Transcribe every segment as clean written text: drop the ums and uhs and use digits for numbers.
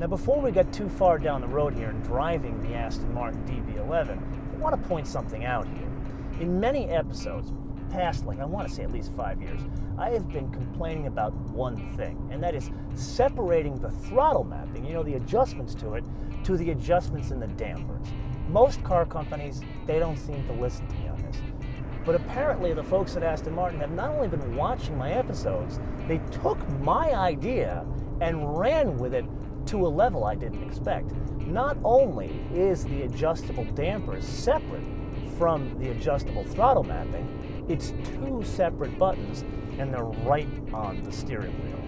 Now before we get too far down the road here in driving the Aston Martin DB11, I want to point something out here. In many episodes, past, like I want to say at least 5 years, I have been complaining about one thing, and that is separating the throttle mapping, you know, the adjustments to it, to the adjustments in the dampers. Most car companies, they don't seem to listen to me on this. But apparently the folks at Aston Martin have not only been watching my episodes, they took my idea and ran with it to a level I didn't expect. Not only is the adjustable dampers separate from the adjustable throttle mapping, it's two separate buttons and they're right on the steering wheel.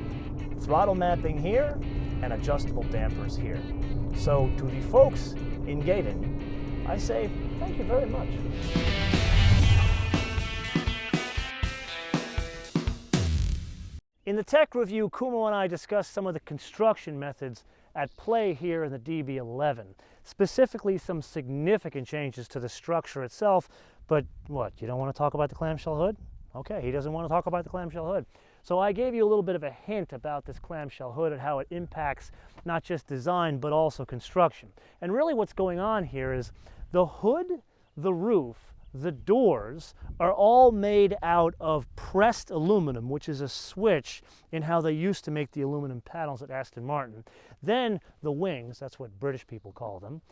Throttle mapping here and adjustable dampers here. So to the folks in Gaydon, I say thank you very much. In the tech review, Kumo and I discussed some of the construction methods at play here in the DB11, specifically some significant changes to the structure itself. But what, you don't want to talk about the clamshell hood? Okay, he doesn't want to talk about the clamshell hood. So I gave you a little bit of a hint about this clamshell hood and how it impacts not just design but also construction. And really what's going on here is the hood, the roof, the doors are all made out of pressed aluminum, which is a switch in how they used to make the aluminum panels at Aston Martin. Then the wings, that's what British people call them,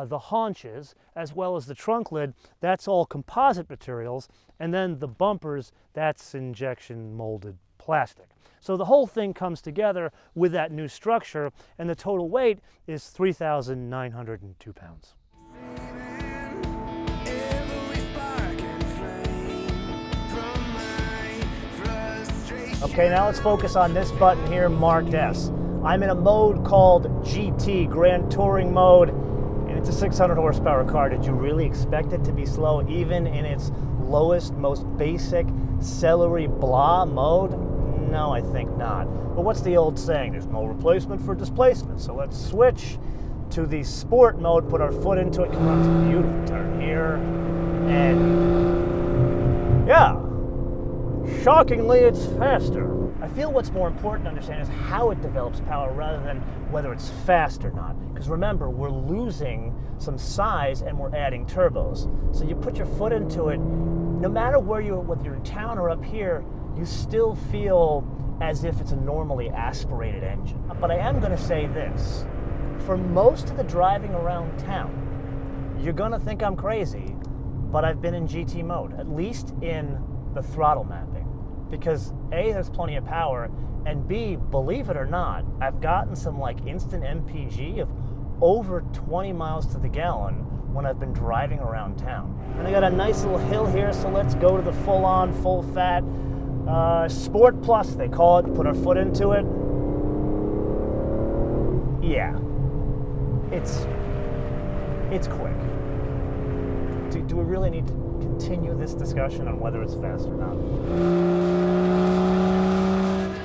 the haunches, as well as the trunk lid, that's all composite materials. And then the bumpers, that's injection molded plastic. So the whole thing comes together with that new structure, and the total weight is 3,902 pounds. Okay, now let's focus on this button here marked S. I'm in a mode called GT, Grand Touring Mode, and it's a 600 horsepower car. Did you really expect it to be slow even in its lowest, most basic, celery blah mode? No, I think not. But what's the old saying? There's no replacement for displacement. So let's switch to the sport mode, put our foot into it, come on, it's a beautiful turn here, and yeah. Shockingly, it's faster. I feel what's more important to understand is how it develops power rather than whether it's fast or not. Because remember, we're losing some size and we're adding turbos. So you put your foot into it, no matter whether you're in town or up here, you still feel as if it's a normally aspirated engine. But I am going to say this. For most of the driving around town, you're going to think I'm crazy, but I've been in GT mode, at least in the throttle mapping, because A, there's plenty of power, and B, believe it or not, I've gotten some like instant MPG of over 20 miles to the gallon when I've been driving around town. And I got a nice little hill here, so let's go to the full-on, full-fat Sport Plus, they call it. Put our foot into it. Yeah, it's quick. Do we really need to continue this discussion on whether it's fast or not?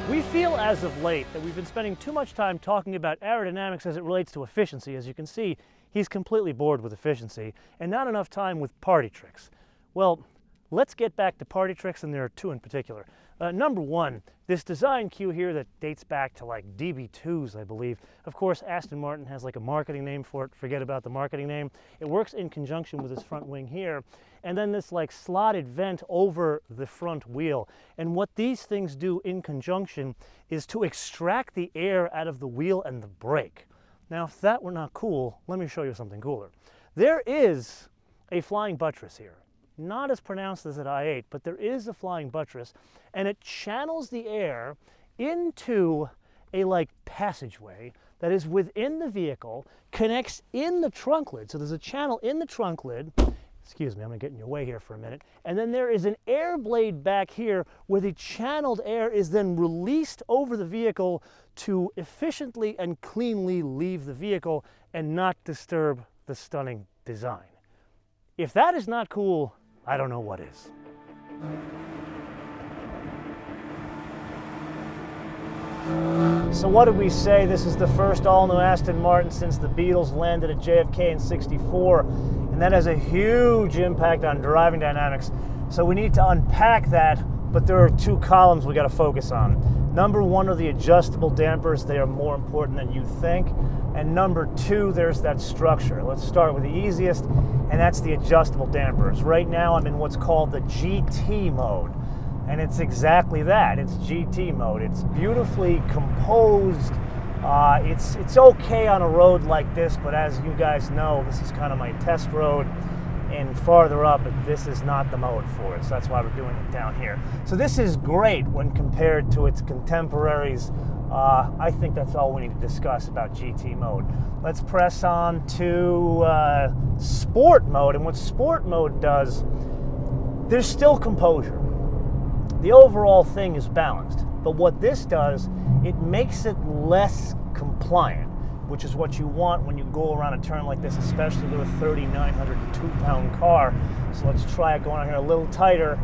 We feel as of late that we've been spending too much time talking about aerodynamics as it relates to efficiency. As you can see, he's completely bored with efficiency and not enough time with party tricks. Well, let's get back to party tricks, and there are two in particular. Number one, this design cue here that dates back to like DB2s, I believe. Of course, Aston Martin has like a marketing name for it. Forget about the marketing name. It works in conjunction with this front wing here. And then this like slotted vent over the front wheel. And what these things do in conjunction is to extract the air out of the wheel and the brake. Now, if that were not cool, let me show you something cooler. There is a flying buttress here. Not as pronounced as at I-8, but there is a flying buttress, and it channels the air into a like passageway that is within the vehicle, connects in the trunk lid. So there's a channel in the trunk lid. Excuse me, I'm going to get in your way here for a minute. And then there is an air blade back here where the channeled air is then released over the vehicle to efficiently and cleanly leave the vehicle and not disturb the stunning design. If that is not cool, I don't know what is. So what did we say? This is the first all-new Aston Martin since the Beatles landed at JFK in '64, and that has a huge impact on driving dynamics. So we need to unpack that but there are two columns we got to focus on. Number one are the adjustable dampers. They are more important than you think. And number two, there's that structure. Let's start with the easiest, and that's the adjustable dampers. Right now I'm in what's called the GT mode, and it's exactly that. It's GT mode. It's beautifully composed. It's okay on a road like this, but as you guys know, this is kind of my test road, and farther up, this is not the mode for it, so that's why we're doing it down here. So this is great when compared to its contemporaries. I think that's all we need to discuss about GT mode. Let's press on to sport mode, and what sport mode does, there's still composure. The overall thing is balanced, but what this does, it makes it less compliant, which is what you want when you go around a turn like this, especially with a 3,902-pound car. So let's try it going on here a little tighter.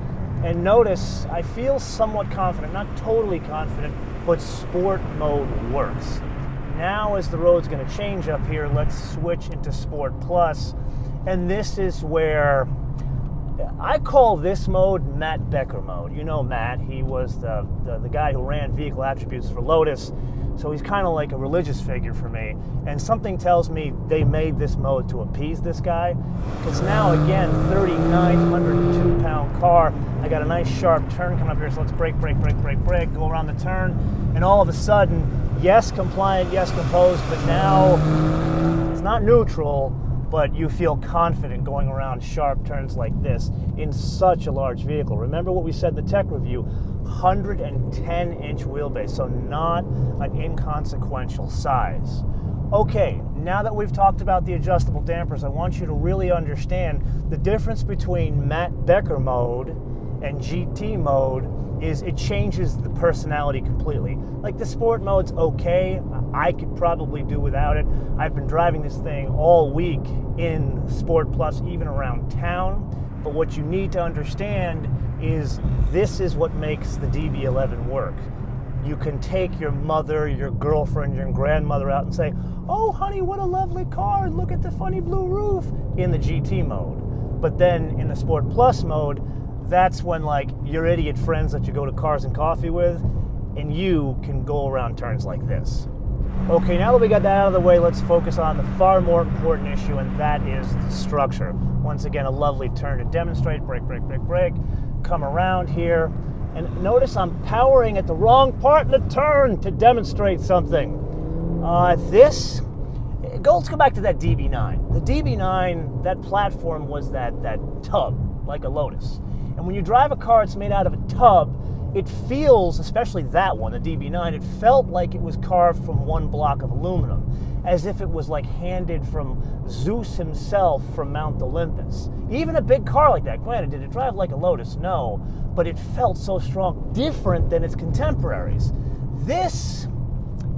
And notice, I feel somewhat confident, not totally confident, but sport mode works. Now as the road's gonna change up here, let's switch into Sport Plus. And this is where, I call this mode Matt Becker mode. You know Matt, he was the guy who ran vehicle attributes for Lotus. So he's kind of like a religious figure for me. And something tells me they made this mode to appease this guy. Because now, again, 3,902-pound car. I got a nice sharp turn coming up here, so let's brake, go around the turn. And all of a sudden, yes, compliant, yes, composed, but now it's not neutral, but you feel confident going around sharp turns like this in such a large vehicle. Remember what we said in the tech review, 110-inch wheelbase, so not an inconsequential size. Okay, now that we've talked about the adjustable dampers, I want you to really understand the difference between Matt Becker mode and GT mode is it changes the personality completely. Like the sport mode's okay, I could probably do without it. I've been driving this thing all week in Sport Plus, even around town. But what you need to understand is this is what makes the DB11 work. You can take your mother, your girlfriend, your grandmother out and say, oh honey, what a lovely car, look at the funny blue roof, in the GT mode. But then in the Sport Plus mode, that's when like your idiot friends that you go to Cars and Coffee with, and you can go around turns like this. Okay, now that we got that out of the way, let's focus on the far more important issue, and that is the structure. Once again, a lovely turn to demonstrate, brake, come around here, and notice I'm powering at the wrong part in the turn to demonstrate something. Let's go back to that DB9. The DB9, that platform was that tub, like a Lotus. And when you drive a car that's made out of a tub, it feels, especially that one, the DB9, it felt like it was carved from one block of aluminum, as if it was like handed from Zeus himself from Mount Olympus. Even a big car like that, granted, did it drive like a Lotus? No, but it felt so strong, different than its contemporaries. This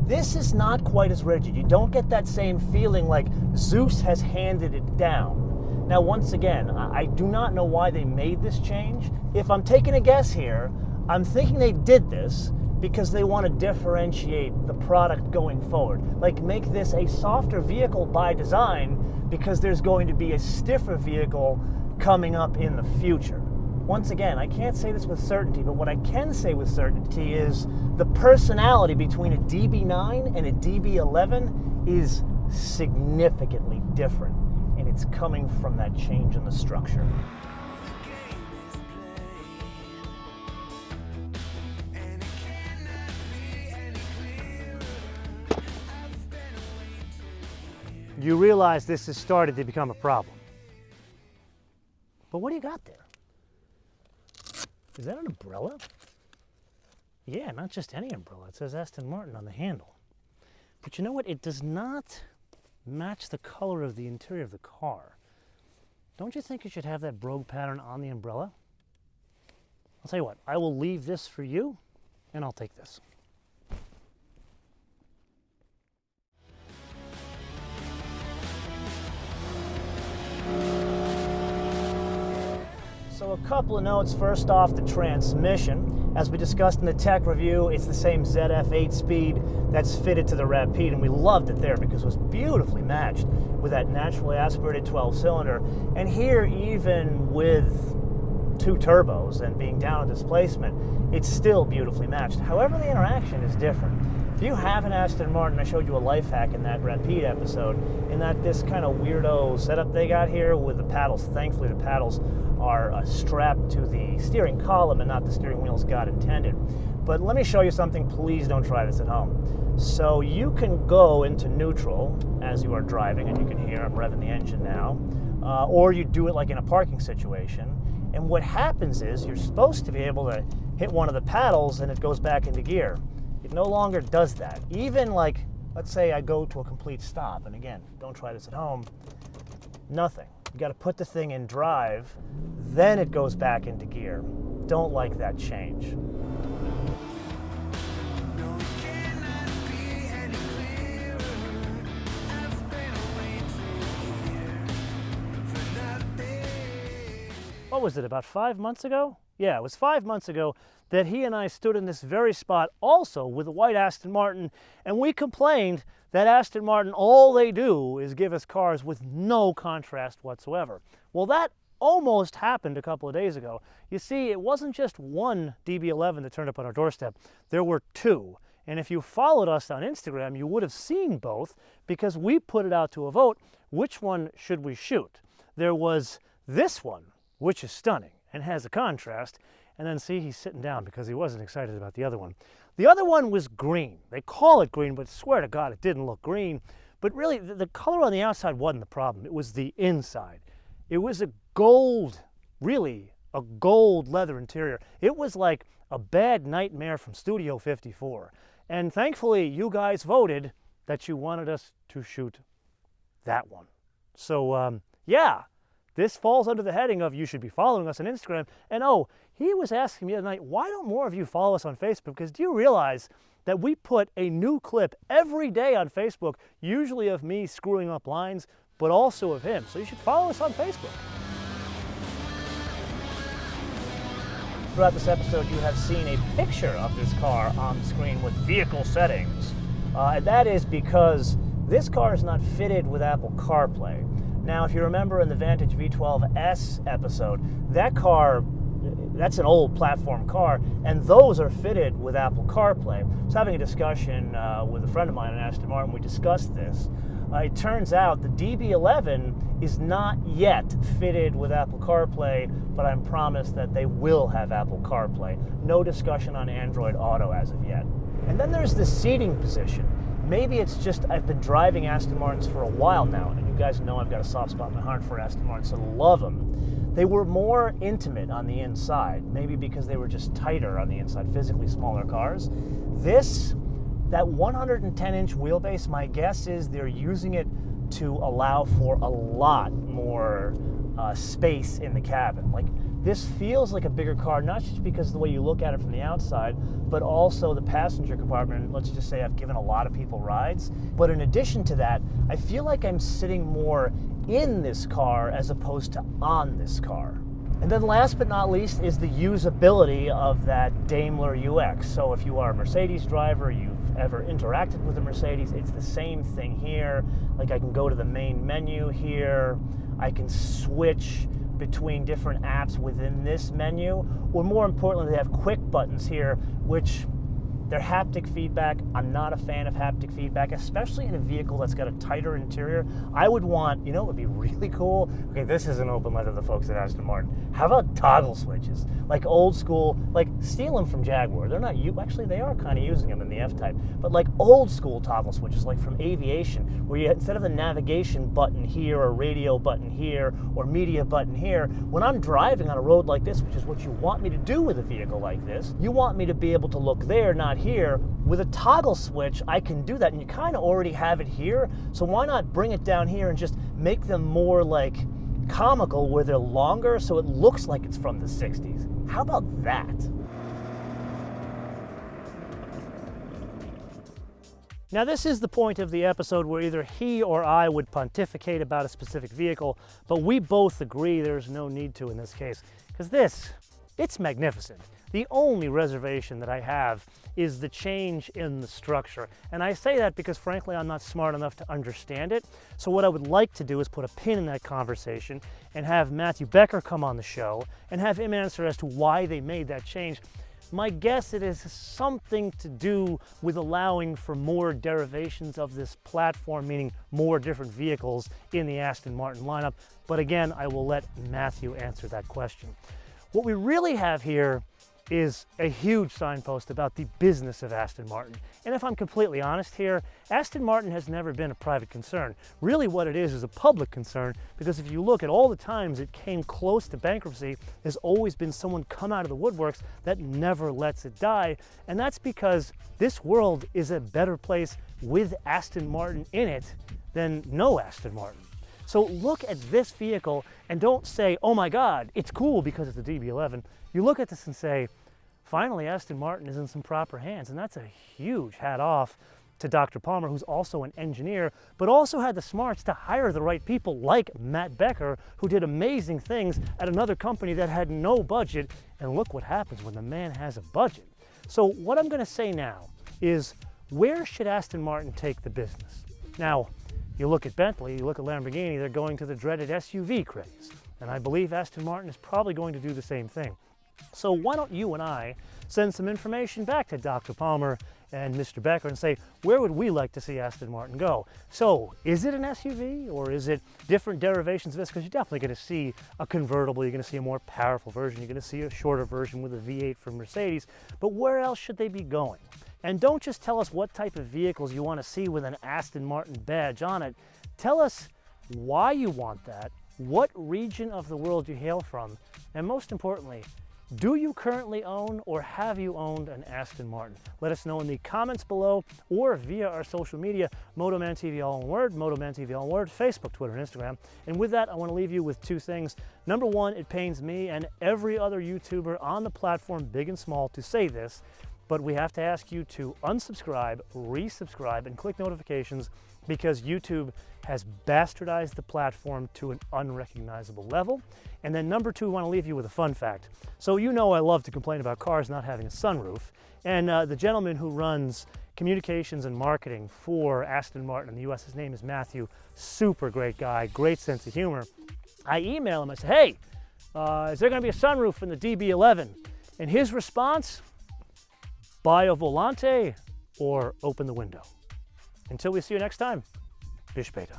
is not quite as rigid. You don't get that same feeling like Zeus has handed it down. Now, once again, I do not know why they made this change. If I'm taking a guess here, I'm thinking they did this because they want to differentiate the product going forward. Like make this a softer vehicle by design because there's going to be a stiffer vehicle coming up in the future. Once again, I can't say this with certainty, but what I can say with certainty is the personality between a DB9 and a DB11 is significantly different, and it's coming from that change in the structure. You realize this has started to become a problem. But what do you got there? Is that an umbrella? Yeah, not just any umbrella. It says Aston Martin on the handle. But you know what? It does not match the color of the interior of the car. Don't you think you should have that brogue pattern on the umbrella? I'll tell you what, I will leave this for you, and I'll take this. So a couple of notes. First off, the transmission. As we discussed in the tech review, it's the same ZF 8-speed that's fitted to the Rapide, and we loved it there because it was beautifully matched with that naturally aspirated 12-cylinder. And here, even with 2 turbos and being down in displacement, it's still beautifully matched. However, the interaction is different. If you have an Aston Martin, I showed you a life hack in that Rapide episode, in that this kind of weirdo setup they got here with the paddles. Thankfully, the paddles are strapped to the steering column and not the steering wheel as God intended. But let me show you something. Please don't try this at home. So you can go into neutral as you are driving, and you can hear I'm revving the engine now, or you do it like in a parking situation. And what happens is you're supposed to be able to hit one of the paddles and it goes back into gear. It no longer does that. Even like, let's say I go to a complete stop, and again, don't try this at home, nothing. You got to put the thing in drive, then it goes back into gear. Don't like that change. What was it, about 5 months ago? Yeah, it was 5 months ago that he and I stood in this very spot also with a white Aston Martin, and we complained that Aston Martin, all they do is give us cars with no contrast whatsoever. Well, that almost happened a couple of days ago. You see, it wasn't just one DB11 that turned up on our doorstep. There were 2. And if you followed us on Instagram, you would have seen both, because we put it out to a vote, which one should we shoot? There was this one, which is stunning and has a contrast, and then see, he's sitting down because he wasn't excited about the other one. The other one was green. They call it green, but swear to God, it didn't look green. But really, the color on the outside wasn't the problem. It was the inside. It was a gold, really a gold leather interior. It was like a bad nightmare from Studio 54. And thankfully, you guys voted that you wanted us to shoot that one. So, yeah. This falls under the heading of you should be following us on Instagram. And oh, he was asking me the other night, why don't more of you follow us on Facebook? Because do you realize that we put a new clip every day on Facebook, usually of me screwing up lines, but also of him. So you should follow us on Facebook. Throughout this episode, you have seen a picture of this car on the screen with vehicle settings. And that is because this car is not fitted with Apple CarPlay. Now, if you remember in the Vantage V12S episode, that car, that's an old platform car, and those are fitted with Apple CarPlay. I was having a discussion with a friend of mine in Aston Martin. We discussed this. It turns out the DB11 is not yet fitted with Apple CarPlay, but I'm promised that they will have Apple CarPlay. No discussion on Android Auto as of yet. And then there's the seating position. Maybe it's just I've been driving Aston Martins for a while now, and you guys know I've got a soft spot in my heart for Aston Martins, so love them. They were more intimate on the inside, maybe because they were just tighter on the inside, physically smaller cars. That 110-inch wheelbase, my guess is they're using it to allow for a lot more space in the cabin. Like, this feels like a bigger car, not just because of the way you look at it from the outside, but also the passenger compartment. Let's just say I've given a lot of people rides. But in addition to that, I feel like I'm sitting more in this car as opposed to on this car. And then last but not least is the usability of that Daimler UX. So if you are a Mercedes driver, you've ever interacted with a Mercedes, it's the same thing here. Like, I can go to the main menu here, I can switch between different apps within this menu, or more importantly, they have quick buttons here, which they're haptic feedback. I'm not a fan of haptic feedback, especially in a vehicle that's got a tighter interior. I would want, you know what would be really cool? Okay, this is an open letter to the folks at Aston Martin. How about toggle switches? Like old school, like steal them from Jaguar. They're not, actually they are kind of using them in the F-Type, but like old school toggle switches, like from aviation, where you, instead of the navigation button here, or radio button here, or media button here, when I'm driving on a road like this, which is what you want me to do with a vehicle like this, you want me to be able to look there, not here. With a toggle switch, I can do that, and you kind of already have it here, so why not bring it down here and just make them more like comical, where they're longer so it looks like it's from the 60s. How about that? Now, this is the point of the episode where either he or I would pontificate about a specific vehicle, but we both agree there's no need to in this case, because this it's magnificent. The only reservation that I have is the change in the structure. And I say that because frankly, I'm not smart enough to understand it. So what I would like to do is put a pin in that conversation and have Matthew Becker come on the show and have him answer as to why they made that change. My guess it is something to do with allowing for more derivations of this platform, meaning more different vehicles in the Aston Martin lineup. But again, I will let Matthew answer that question. What we really have here is a huge signpost about the business of Aston Martin. And if I'm completely honest here, Aston Martin has never been a private concern. Really what it is a public concern, because if you look at all the times it came close to bankruptcy, there's always been someone come out of the woodworks that never lets it die. And that's because this world is a better place with Aston Martin in it than no Aston Martin. So look at this vehicle and don't say, oh my God, it's cool because it's a DB11. You look at this and say, finally, Aston Martin is in some proper hands. And that's a huge hat off to Dr. Palmer, who's also an engineer, but also had the smarts to hire the right people like Matt Becker, who did amazing things at another company that had no budget. And look what happens when the man has a budget. So what I'm going to say now is, where should Aston Martin take the business? Now, you look at Bentley, you look at Lamborghini, they're going to the dreaded SUV craze. And I believe Aston Martin is probably going to do the same thing. So why don't you and I send some information back to Dr. Palmer and Mr. Becker and say, where would we like to see Aston Martin go? So is it an SUV or is it different derivations of this? Because you're definitely going to see a convertible, you're going to see a more powerful version, you're going to see a shorter version with a V8 from Mercedes. But where else should they be going? And don't just tell us what type of vehicles you want to see with an Aston Martin badge on it. Tell us why you want that, what region of the world you hail from, and most importantly, do you currently own or have you owned an Aston Martin? Let us know in the comments below or via our social media, MotoManTV all one word, MotoManTV all one word, Facebook, Twitter, and Instagram. And with that, I want to leave you with two things. Number one, it pains me and every other YouTuber on the platform, big and small, to say this, but we have to ask you to unsubscribe, resubscribe, and click notifications because YouTube has bastardized the platform to an unrecognizable level. And then number two, I want to leave you with a fun fact. So you know I love to complain about cars not having a sunroof. And the gentleman who runs communications and marketing for Aston Martin in the US, his name is Matthew, super great guy, great sense of humor. I email him, I say, hey, is there going to be a sunroof in the DB11? And his response, buy a volante or open the window. Until we see you next time, bis später.